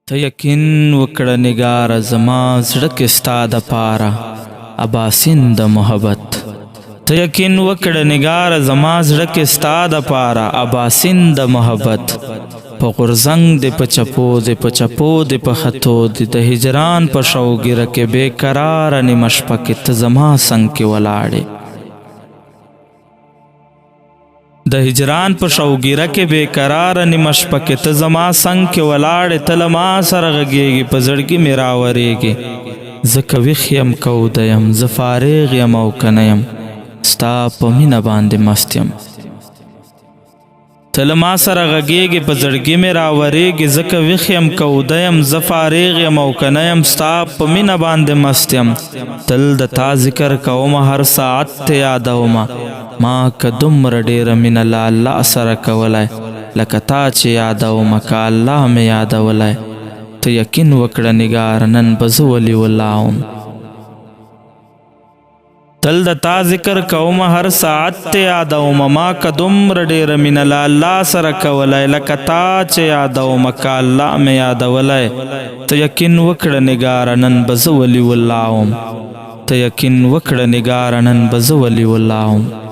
ته یقین وکړه نگار زما زړه کې ستا دپاره اباسین د محبت ته یقین وکړه نگار زما زړه کې ستا دپاره اباسین د محبت په غورځنګ دې په چپو دې په چپو دې په خطو دې د هجران په شوګیره کې بې قراره نیمه شپه کې ته زما څنګ کې ولاړې د هجران په شوګیره کې بې قراره نیمه شپه کې ته زما څنګ کې ولاړې ته له ما سره غږېږې په زړګي مې راورېږې زه که ویښ یم که اوده یم زه فارغ یم او که نه یم ستا په مینه باندې مست یم ته له ما سره غږېږې په زړګي مې راورېږې زه که ویښ یم که اوده یم زه فارغ یم او که نه یم ستا په مینه باندې مست یم تل د تا ذکر کومه هر ساعت ته یادومه ما که دومره ډېره مینه له الله سره کولی لکه تا چې یادومه که الله مې یادولی ته یقین وکړه نګاره نن به زه ولي ولاړم تل د تا ذکر کومه هر ساعت ته یادومه ما که دومره ډېره مینه له الله سره کولی لکه تا چې یادومه که الله مې یادولی ته یقین وکړه نګاره نن به زه ولي ولاړم ته یقین وکړه نګاره نن به زه ولي ولاړم